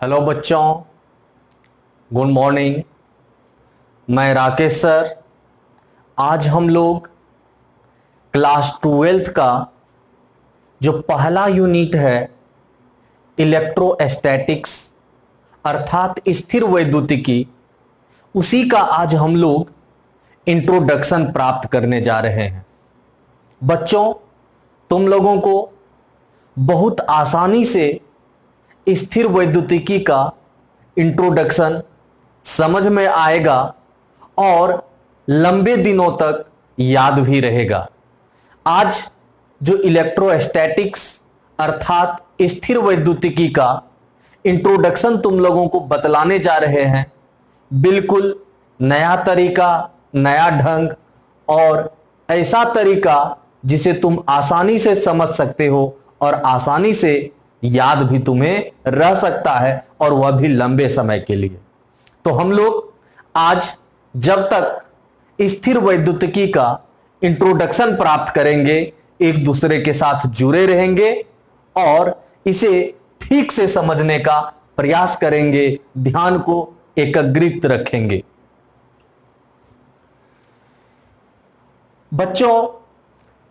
Hello बच्चों, good morning. मैं Rakesh sir. आज हम लोग क्लास 12th का जो पहला यूनिट है इलेक्ट्रोस्टैटिक्स अर्थात स्थिर वैद्युतिकी, उसी का आज हम लोग इंट्रोडक्शन प्राप्त करने जा रहे हैं। बच्चों, तुम लोगों को बहुत आसानी से स्थिर वैद्युतिकी का इंट्रोडक्शन समझ में आएगा और लंबे दिनों तक याद भी रहेगा। आज जो इलेक्ट्रोस्टैटिक्स अर्थात स्थिर वैद्युतिकी का इंट्रोडक्शन तुम लोगों को बतलाने जा रहे हैं, बिल्कुल नया तरीका, नया ढंग और ऐसा तरीका जिसे तुम आसानी से समझ सकते हो और आसानी से याद भी तुम्हें रह सकता है, और वह भी लंबे समय के लिए। तो हम लोग आज जब तक स्थिर वैद्युतिकी का इंट्रोडक्शन प्राप्त करेंगे, एक दूसरे के साथ जुड़े रहेंगे और इसे ठीक से समझने का प्रयास करेंगे, ध्यान को एकाग्रित रखेंगे। बच्चों,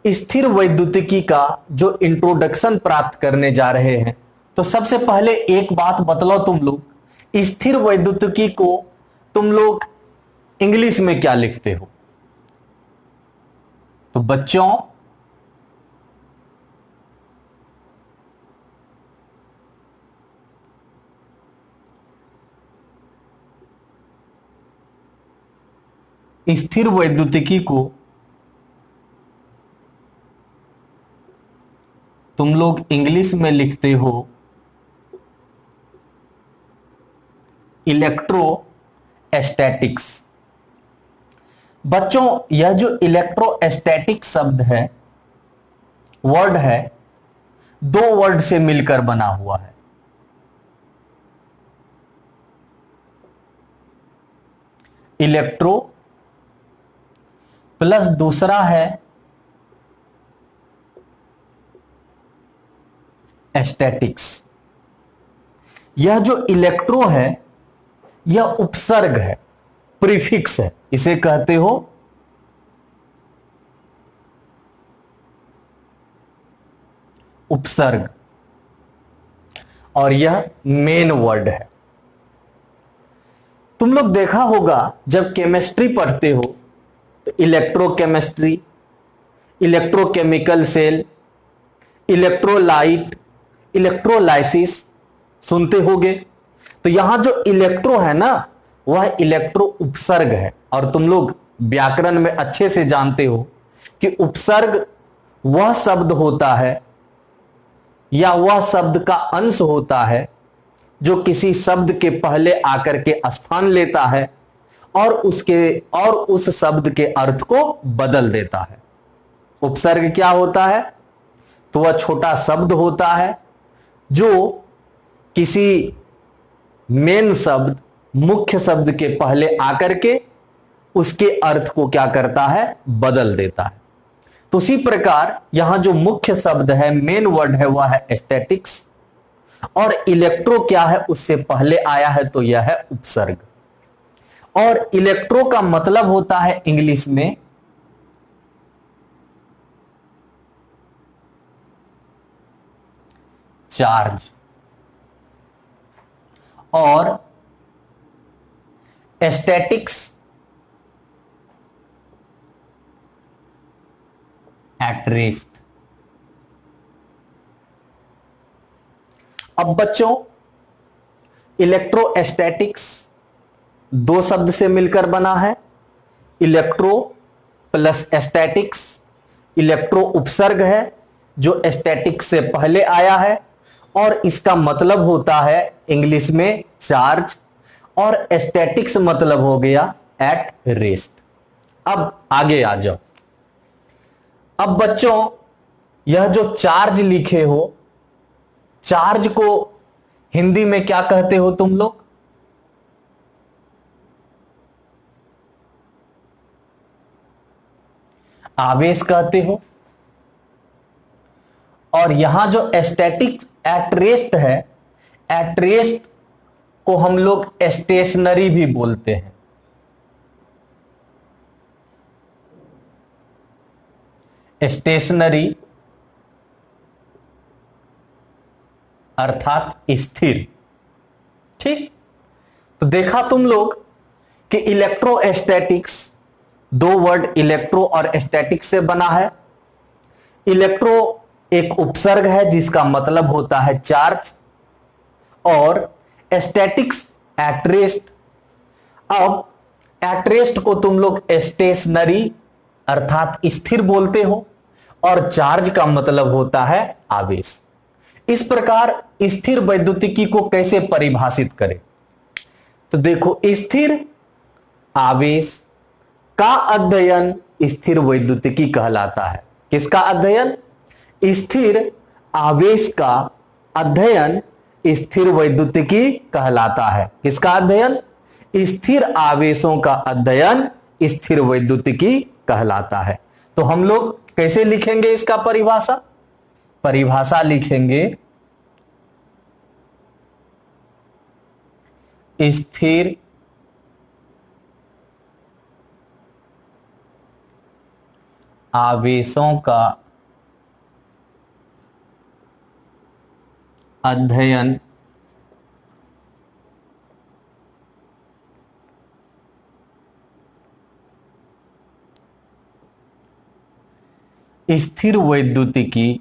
स्थिर वैद्युतिकी का जो इंट्रोडक्शन प्राप्त करने जा रहे हैं, तो सबसे पहले एक बात बतलाओ तुम लोग, स्थिर वैद्युतिकी को तुम लोग इंग्लिश में क्या लिखते हो? तो बच्चों, स्थिर वैद्युतिकी को तुम लोग इंग्लिश में लिखते हो इलेक्ट्रोस्टैटिक्स। बच्चों, यह जो इलेक्ट्रोस्टैटिक शब्द है, वर्ड है, दो वर्ड से मिलकर बना हुआ है। इलेक्ट्रो प्लस दूसरा है स्टैटिक्स। यह जो इलेक्ट्रो है, यह उपसर्ग है, प्रीफिक्स है, इसे कहते हो उपसर्ग, और यह मेन वर्ड है। तुम लोग देखा होगा जब केमिस्ट्री पढ़ते हो तो electrochemistry, electrochemical cell, electrolyte, electrolysis सुनते होगे। तो यहां जो इलेक्ट्रो है ना, वह इलेक्ट्रो उपसर्ग है। और तुम लोग व्याकरण में अच्छे से जानते हो कि उपसर्ग वह शब्द होता है या वह शब्द का अंश होता है जो किसी शब्द के पहले आकर के स्थान लेता है और उस शब्द के अर्थ को बदल देता है। उपसर्ग क्या होता है? तो वह छोटा शब्द होता है जो किसी मेन शब्द, मुख्य शब्द के पहले आकर के उसके अर्थ को क्या करता है? बदल देता है। तो उसी प्रकार यहां जो मुख्य शब्द है, मेन वर्ड है, वह है स्टैटिक्स, और इलेक्ट्रो क्या है? उससे पहले आया है, तो यह है उपसर्ग। और इलेक्ट्रो का मतलब होता है इंग्लिश में चार्ज, और स्टैटिक्स एट रेस्ट। अब बच्चों, इलेक्ट्रोस्टैटिक्स दो शब्द से मिलकर बना है, इलेक्ट्रो प्लस स्टैटिक्स। इलेक्ट्रो उपसर्ग है जो स्टैटिक्स से पहले आया है, और इसका मतलब होता है इंग्लिश में चार्ज, और स्टैटिक्स मतलब हो गया एट रेस्ट। अब आगे आ जाओ। अब बच्चों, यह जो चार्ज लिखे हो, चार्ज को हिंदी में क्या कहते हो तुम लोग? आवेश कहते हो। और यहां जो स्टैटिक एट रेस्ट है, एट रेस्ट को हम लोग स्टेशनरी भी बोलते हैं। स्टेशनरी अर्थात स्थिर। ठीक, तो देखा तुम लोग कि इलेक्ट्रोस्टैटिक्स, दो वर्ड इलेक्ट्रो और स्टैटिक्स से बना है। इलेक्ट्रो एक उपसर्ग है जिसका मतलब होता है चार्ज, और स्टैटिक्स एट रेस्ट। अब एट रेस्ट को तुम लोग स्टेशनरी अर्थात स्थिर बोलते हो, और चार्ज का मतलब होता है आवेश। इस प्रकार स्थिर वैद्युतिकी को कैसे परिभाषित करें? तो देखो, स्थिर आवेश का अध्ययन स्थिर वैद्युतिकी कहलाता है। किसका अध्ययन? स्थिर आवेश का अध्ययन स्थिर वैद्युतिकी कहलाता है। किसका अध्ययन? स्थिर आवेशों का अध्ययन स्थिर वैद्युतिकी कहलाता है। तो हम लोग कैसे लिखेंगे इसका परिभाषा? परिभाषा लिखेंगे स्थिर आवेशों का अध्ययन स्थिर वैद्युतिकी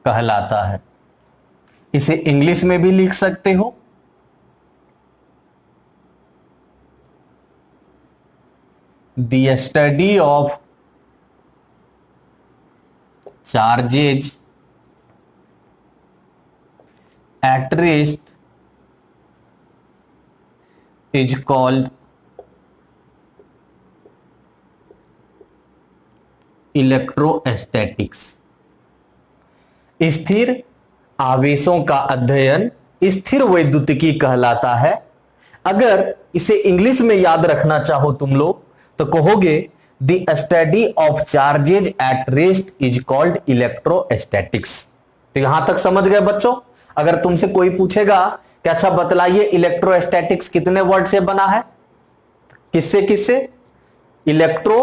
कहलाता है। इसे इंग्लिश में भी लिख सकते हो, the study of charges at rest is called electrostatics. स्थिर आवेशों का अध्ययन स्थिर वैद्युतिकी कहलाता है। अगर इसे इंग्लिश में याद रखना चाहो तुम लोग तो कहोगे the study of charges at rest is called electrostatics. तो यहां तक समझ गए बच्चों? अगर तुमसे कोई पूछेगा कि अच्छा बतलाइए इलेक्ट्रोस्टैटिक्स कितने वर्ड से बना है, किससे किससे? इलेक्ट्रो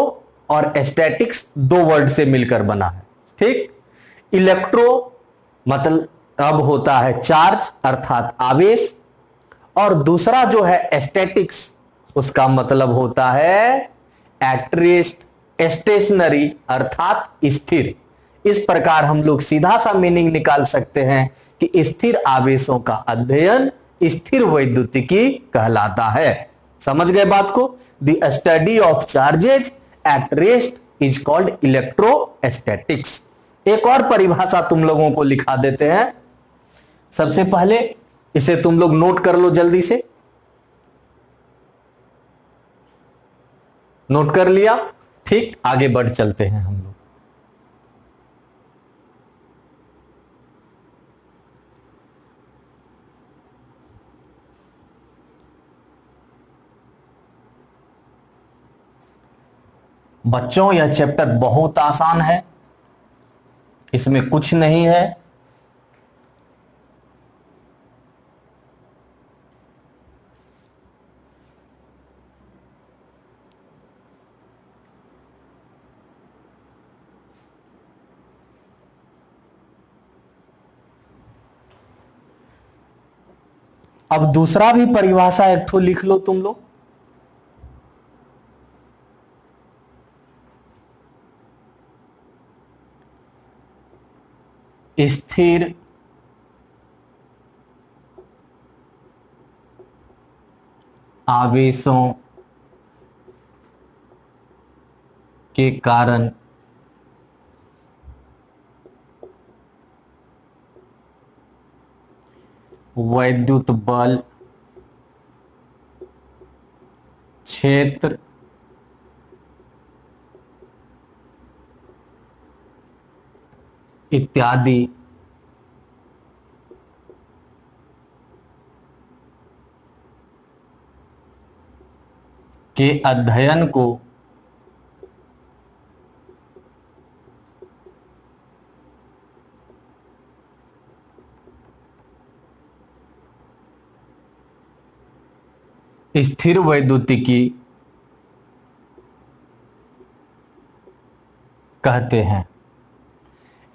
और स्टैटिक्स दो वर्ड से मिलकर बना है। ठीक, इलेक्ट्रो मतलब अब होता है चार्ज अर्थात आवेश, और दूसरा जो है स्टैटिक्स, उसका मतलब होता है एट रेस्ट, स्टेशनरी अर्थात स्थिर। इस प्रकार हम लोग सीधा सा मीनिंग निकाल सकते हैं कि स्थिर आवेशों का अध्ययन स्थिर वैद्युतिकी कहलाता है। समझ गए बात को? The study of charges at rest is called electrostatics. एक और परिभाषा तुम लोगों को लिखा देते हैं। सबसे पहले इसे तुम लोग नोट कर लो जल्दी से। नोट कर लिया? ठीक, आगे बढ़ चलते हैं हम लोग। बच्चों, यह चैप्टर बहुत आसान है, इसमें कुछ नहीं है। अब दूसरा भी परिभाषा एक ठो लिख लो तुम लोग। स्थिर आवेशों के कारण वैद्युत बल क्षेत्र इत्यादि के अध्ययन को स्थिर वैद्युतिकी कहते हैं।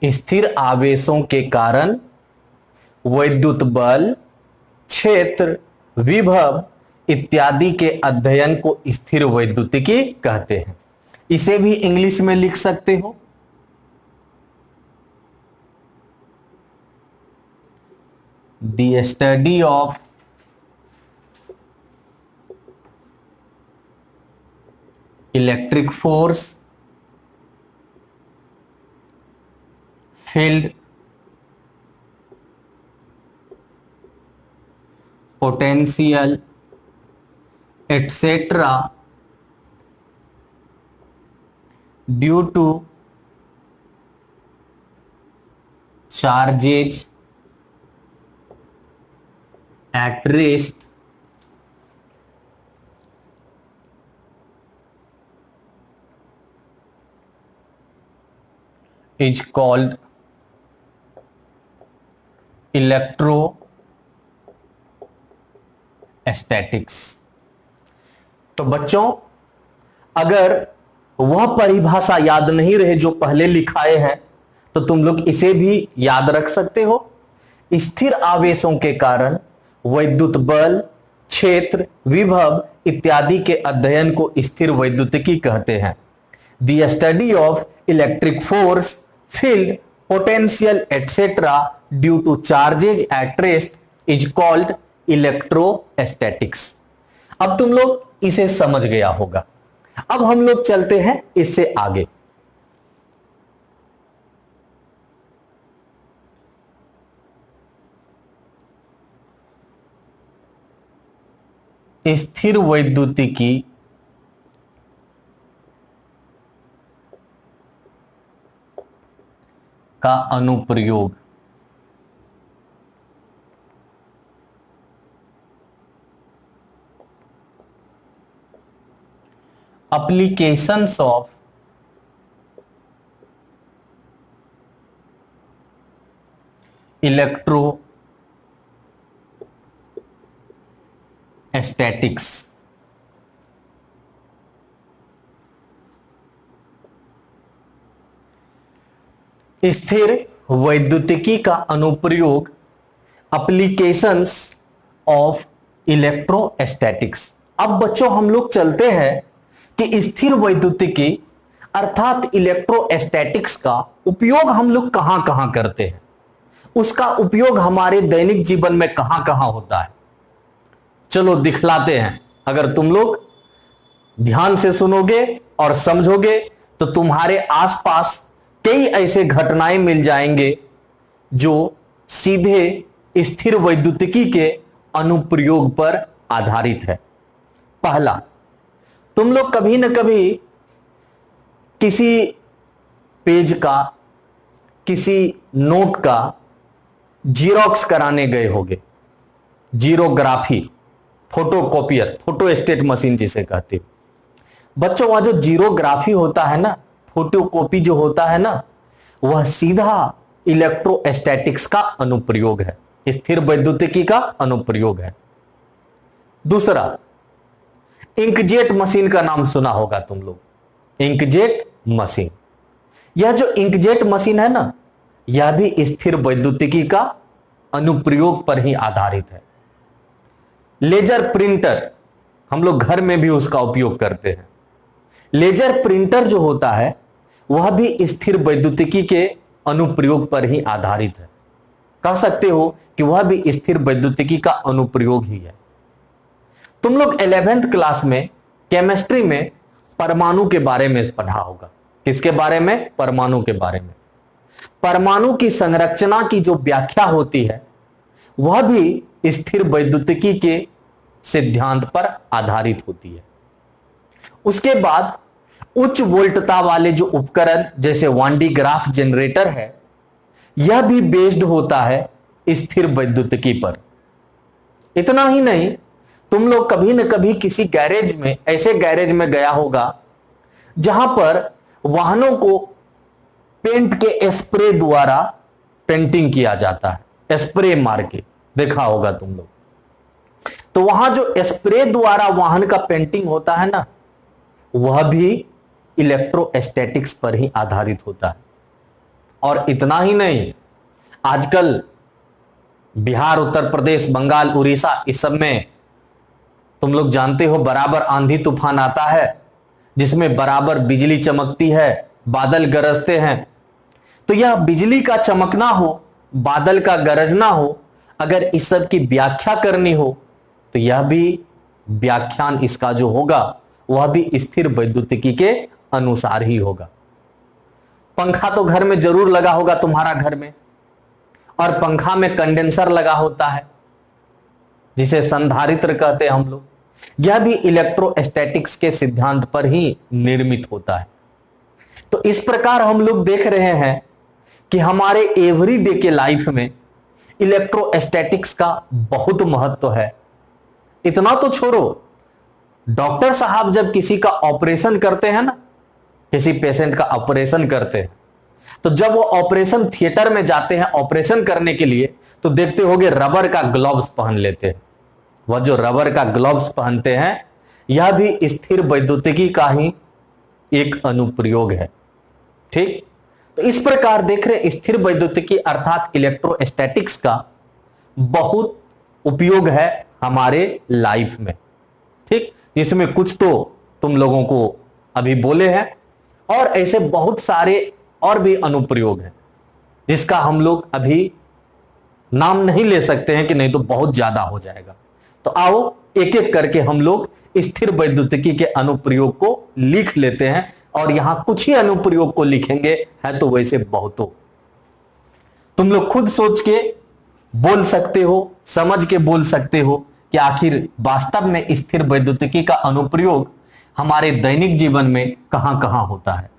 स्थिर आवेशों के कारण वैद्युत बल, क्षेत्र, विभव इत्यादि के अध्ययन को स्थिर वैद्युतिकी कहते हैं। इसे भी इंग्लिश में लिख सकते हो, the study of electric force, field, potential etcetera due two charges at rest is called electrostatics। तो बच्चों, अगर वह परिभाषा याद नहीं रहे जो पहले लिखाए हैं तो तुम लोग इसे भी याद रख सकते हो। स्थिर आवेशों के कारण वैद्युत बल, क्षेत्र, विभव इत्यादि के अध्ययन को स्थिर वैद्युतिकी कहते हैं। The study of electric force, field, potential etcetera due two charges at rest is called electrostatics. अब तुम लोग इसे समझ गया होगा। अब हम लोग चलते हैं इससे आगे। स्थिर वैद्युतिकी का अनुप्रयोग एप्लीकेशंस ऑफ इलेक्ट्रोस्टैटिक्स। स्थिर वैद्युतिकी का अनुप्रयोग एप्लीकेशंस ऑफ इलेक्ट्रोस्टैटिक्स। अब बच्चों हम लोग चलते हैं कि स्थिर वैद्युतिकी अर्थात इलेक्ट्रोस्टैटिक्स का उपयोग हम लोग कहां कहां करते हैं, उसका उपयोग हमारे दैनिक जीवन में कहां कहां होता है। चलो दिखलाते हैं। अगर तुम लोग ध्यान से सुनोगे और समझोगे तो तुम्हारे आसपास कई ऐसे घटनाएं मिल जाएंगे जो सीधे स्थिर वैद्युतिकी के अनुप्रयोग पर आधारित है। पहला, तुम लोग कभी न कभी किसी पेज का, किसी नोट का जीरोक्स कराने गए होगे। जीरोग्राफी, फोटोकॉपियर, फोटोस्टेट मशीन जिसे कहते हैं। बच्चों वह जो जीरोग्राफी होता है ना, फोटोकॉपी जो होता है ना, वह सीधा इलेक्ट्रोस्टैटिक्स का अनुप्रयोग है, स्थिर वैद्युतिकी का अनुप्रयोग है। दूसरा, इंकजेट मशीन का नाम सुना होगा तुम लोग। इंकजेट मशीन, यह जो इंकजेट मशीन है ना, यह भी स्थिर वैद्युतिकी का अनुप्रयोग पर ही आधारित है। लेजर प्रिंटर, हम लोग घर में भी उसका उपयोग करते हैं। लेजर प्रिंटर जो होता है वह भी स्थिर वैद्युतिकी के अनुप्रयोग पर ही आधारित है। कह सकते हो कि वह भी स्थिर वैद्युतिकी का अनुप्रयोग ही है। तुम लोग 11th क्लास में केमिस्ट्री में परमाणु के बारे में पढ़ा होगा। किसके बारे में? परमाणु के बारे में। परमाणु की संरचना की जो व्याख्या होती है वह भी स्थिर वैद्युतिकी के सिद्धांत पर आधारित होती है। उसके बाद उच्च वोल्टता वाले जो उपकरण जैसे वान डी ग्राफ जनरेटर है, यह भी बेस्ड होता है स्थिर वैद्युतिकी पर। इतना ही नहीं, तुम लोग कभी न कभी किसी गैरेज में, ऐसे गैरेज में गया होगा जहां पर वाहनों को पेंट के स्प्रे द्वारा पेंटिंग किया जाता है, स्प्रे मार के, देखा होगा तुम लोग। तो वहां जो स्प्रे द्वारा वाहन का पेंटिंग होता है ना, वह भी इलेक्ट्रोस्टैटिक्स पर ही आधारित होता है। और इतना ही नहीं, आजकल बिहार, उत्तर प्रदेश, बंगाल, उड़ीसा, इस सब में तुम लोग जानते हो बराबर आंधी तूफान आता है, जिसमें बराबर बिजली चमकती है, बादल गरजते हैं। तो यह बिजली का चमकना हो, बादल का गरजना हो, अगर इस सब की व्याख्या करनी हो तो यह भी व्याख्यान इसका जो होगा वह भी स्थिर वैद्युतिकी के अनुसार ही होगा। पंखा तो घर में जरूर लगा होगा तुम्हारा घर में, और पंखा में कंडेंसर लगा होता है जिसे संधारित्र कहते हैं हम लोग। यह भी इलेक्ट्रोस्टैटिक्स के सिद्धांत पर ही निर्मित होता है। तो इस प्रकार हम लोग देख रहे हैं कि हमारे एवरीडे के लाइफ में इलेक्ट्रोस्टैटिक्स का बहुत महत्व है। इतना तो छोड़ो, डॉक्टर साहब जब किसी का ऑपरेशन करते हैं ना, किसी पेशेंट का ऑपरेशन करते हैं, तो जब वो ऑपरेशन थिएटर में जाते हैं ऑपरेशन करने के लिए, तो देखते होगे रबर का ग्लव्स पहन लेते हैं। वह जो रबर का ग्लव्स पहनते हैं, यह भी स्थिर वैद्युतिकी का ही एक अनुप्रयोग है। ठीक, तो इस प्रकार देख रहे स्थिर वैद्युतिकी अर्थात इलेक्ट्रोस्टैटिक्स का बहुत उपयोग है हमारे लाइफ में। ठीक, जिसमें कुछ तो तुम लोगों को अभी बोले हैं, और ऐसे बहुत सारे और भी अनुप्रयोग हैं जिसका हम लोग अभी नाम नहीं ले सकते हैं कि नहीं तो बहुत ज्यादा हो जाएगा। तो आओ एक एक करके हम लोग स्थिर वैद्युतिकी के अनुप्रयोग को लिख लेते हैं, और यहां कुछ ही अनुप्रयोग को लिखेंगे, है तो वैसे बहुतों। तुम लोग खुद सोच के बोल सकते हो, समझ के बोल सकते हो कि आखिर वास्तव में स्थिर वैद्युतिकी का अनुप्रयोग हमारे दैनिक जीवन में कहां कहां होता है।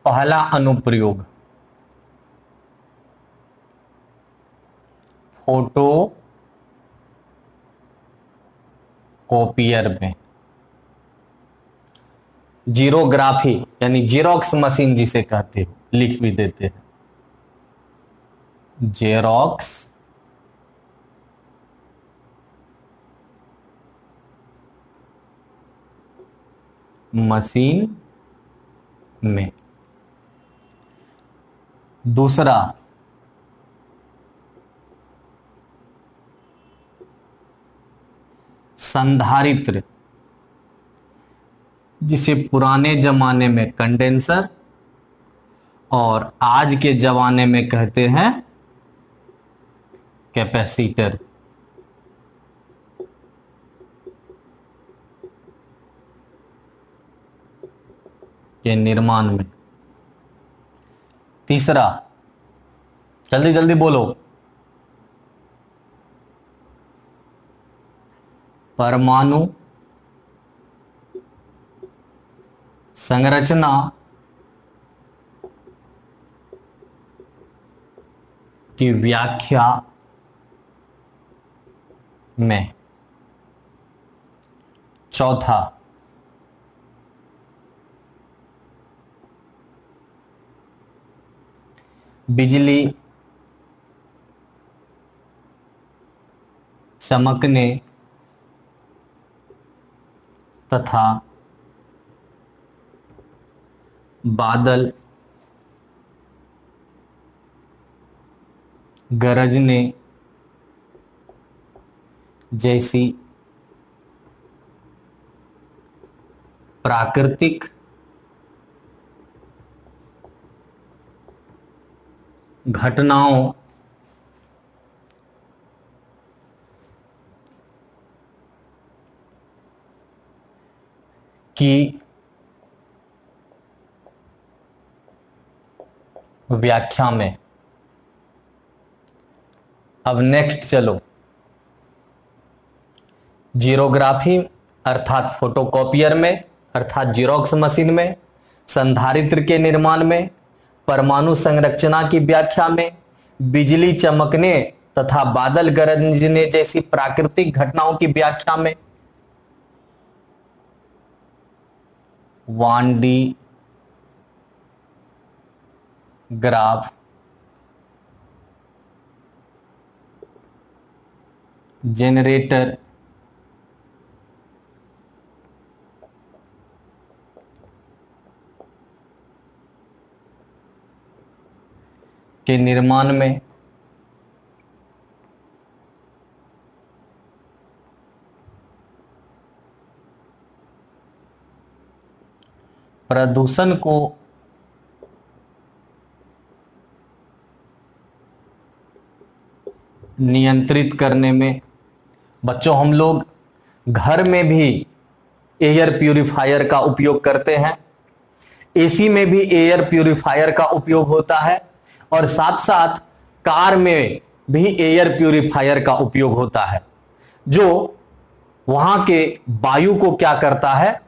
पहला अनुप्रयोग फोटो कॉपियर में जीरोग्राफी यानी जेरोक्स मशीन जिसे कहते हो, लिख भी देते हैं जेरोक्स मशीन में। दूसरा संधारित्र, जिसे पुराने जमाने में कंडेंसर और आज के जमाने में कहते हैं कैपेसिटर। के निर्माण में। तीसरा, जल्दी जल्दी बोलो, परमाणु संरचना की व्याख्या में। चौथा, बिजली चमकने तथा बादल गरजने जैसी प्राकृतिक घटनाओं की व्याख्या में। अब नेक्स्ट चलो, जीरोग्राफी अर्थात फोटोकॉपियर में, अर्थात जीरोक्स मशीन में, संधारित्र के निर्माण में, परमाणु संरचना की व्याख्या में, बिजली चमकने तथा बादल गरजने जैसी प्राकृतिक घटनाओं की व्याख्या में, वान डी ग्राफ जनरेटर के निर्माण में, प्रदूषण को नियंत्रित करने में। बच्चों, हम लोग घर में भी एयर प्यूरिफायर का उपयोग करते हैं, एसी में भी एयर प्यूरिफायर का उपयोग होता है, और साथ साथ कार में भी एयर प्यूरिफायर का उपयोग होता है, जो वहां के वायु को क्या करता है,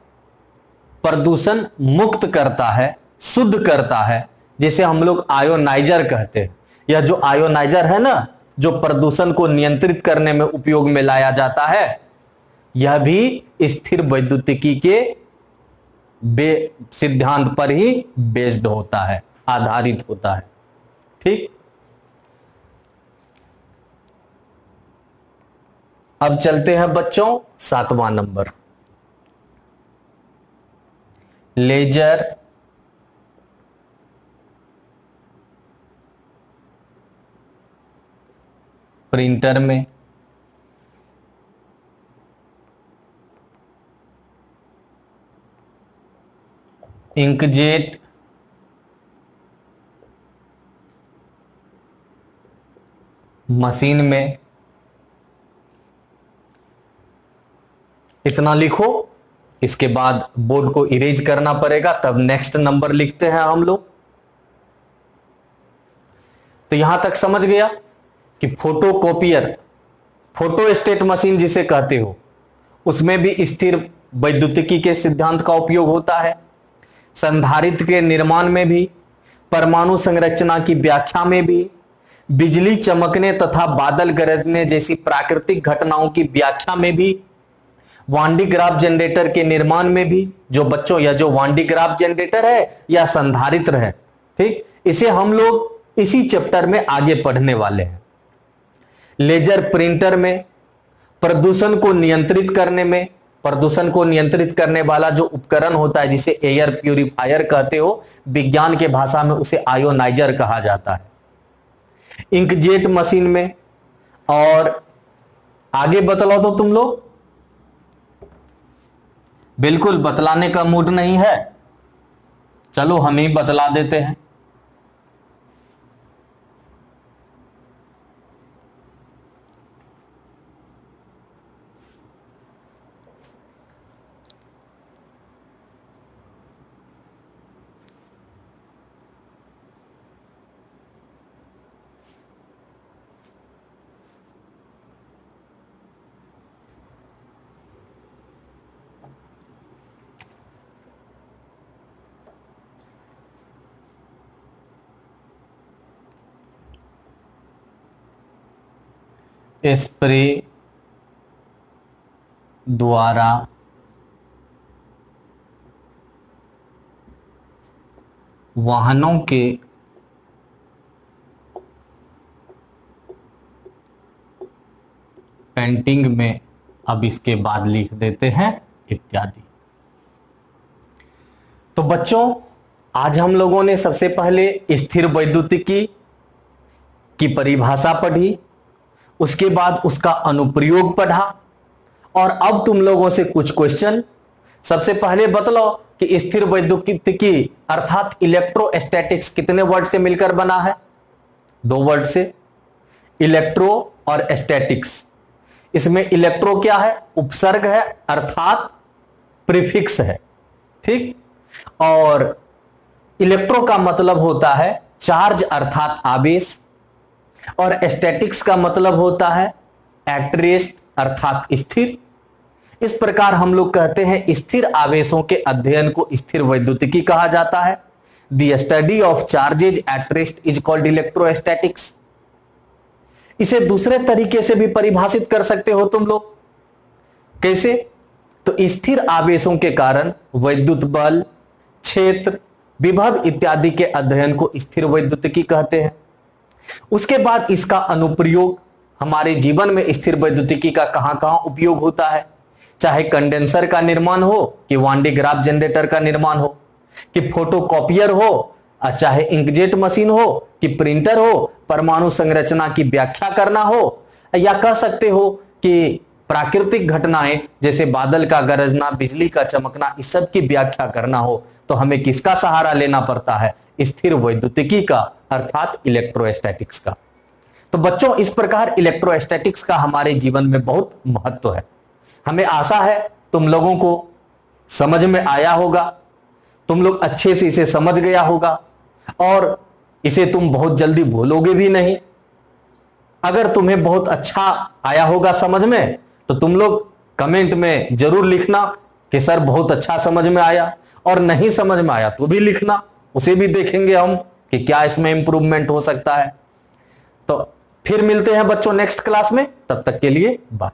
प्रदूषण मुक्त करता है, शुद्ध करता है, जिसे हम लोग आयोनाइजर कहते हैं। यह जो आयोनाइजर है ना, जो प्रदूषण को नियंत्रित करने में उपयोग में लाया जाता है, यह भी स्थिर वैद्युतिकी के सिद्धांत पर ही बेस्ड होता है, आधारित होता है। ठीक, अब चलते हैं बच्चों 7वां नंबर, लेजर प्रिंटर में। इंकजेट मशीन में। इतना लिखो, इसके बाद बोर्ड को इरेज करना पड़ेगा, तब नेक्स्ट नंबर लिखते हैं हम लोग। तो यहां तक समझ गया कि फोटोकॉपियर, फोटोस्टेट मशीन जिसे कहते हो, उसमें भी स्थिर वैद्युतिकी के सिद्धांत का उपयोग होता है, संधारित्र के निर्माण में भी, परमाणु संरचना की व्याख्या में भी, बिजली चमकने तथा बादल गरजने जैसी प्राकृतिक घटनाओं की व्याख्या में भी, वान डी ग्राफ जनरेटर के निर्माण में भी। जो बच्चों, यह जो वान डी ग्राफ जनरेटर है या संधारित्र है, ठीक, इसे हम लोग इसी चैप्टर में आगे पढ़ने वाले हैं। लेजर प्रिंटर में प्रदूषण को नियंत्रित करने में, प्रदूषण को नियंत्रित करने वाला जो उपकरण होता है, जिसे एयर प्यूरिफायर कहते हो, विज्ञान के भाषा में उसे आयोनाइजर कहा जाता है। इंकजेट मशीन में, और आगे बतलाओ तो तुम लोग, बिल्कुल बतलाने का मूड नहीं है, चलो हम ही बतला देते हैं। स्प्रे द्वारा वाहनों के पेंटिंग में, अब इसके बाद लिख देते हैं इत्यादि। तो बच्चों, आज हम लोगों ने सबसे पहले स्थिर वैद्युतिकी की परिभाषा पढ़ी, उसके बाद उसका अनुप्रयोग पढ़ा, और अब तुम लोगों से कुछ क्वेश्चन। सबसे पहले बतलाओ कि स्थिर वैद्युतिकी अर्थात इलेक्ट्रोस्टैटिक्स कितने वर्ड से मिलकर बना है? 2 वर्ड से, इलेक्ट्रो और स्टैटिक्स। इसमें इलेक्ट्रो क्या है? उपसर्ग है, अर्थात प्रीफिक्स है, ठीक। और इलेक्ट्रो का मतलब होता है चार्ज अर्थात आवेश, और स्टैटिक्स का मतलब होता है एट रेस्ट अर्थात स्थिर। इस प्रकार हम लोग कहते हैं स्थिर आवेशों के अध्ययन को स्थिर वैद्युतिकी कहा जाता है। The study of charges at rest is called electrostatics. इसे दूसरे तरीके से भी परिभाषित कर सकते हो तुम लोग। कैसे? तो स्थिर आवेशों के कारण वैद्युत बल, क्षेत्र, विभव इत्यादि के अध्ययन को स्थिर वैद्युतिकी कहते हैं। उसके बाद इसका अनुप्रयोग हमारे जीवन में स्थिर वैद्युतिकी का कहां कहां उपयोग होता है, चाहे कंडेंसर का निर्माण हो कि वान डे ग्राफ जनरेटर का निर्माण हो कि फोटोकॉपियर हो, चाहे इंकजेट मशीन हो कि प्रिंटर हो, परमाणु संरचना की व्याख्या करना हो, या कह सकते हो कि प्राकृतिक घटनाएं जैसे बादल का गरजना, बिजली का चमकना, इस सब की व्याख्या करना हो तो हमें किसका सहारा लेना पड़ता है? स्थिर वैद्युतिकी का, अर्थात इलेक्ट्रोस्टैटिक्स का। तो बच्चों, इस प्रकार इलेक्ट्रोस्टैटिक्स का हमारे जीवन में बहुत महत्व है। हमें आशा है तुम लोगों को समझ में आया होगा, तुम लोग अच्छे से इसे समझ गया होगा और इसे तुम बहुत जल्दी भूलोगे भी नहीं। अगर तुम्हें बहुत अच्छा आया होगा समझ में तो तुम लोग कमेंट में जरूर लिखना कि सर बहुत अच्छा समझ में आया, और नहीं समझ में आया तो भी लिखना, उसे भी देखेंगे हम कि क्या इसमें इंप्रूवमेंट हो सकता है। तो फिर मिलते हैं बच्चों नेक्स्ट क्लास में, तब तक के लिए बाय।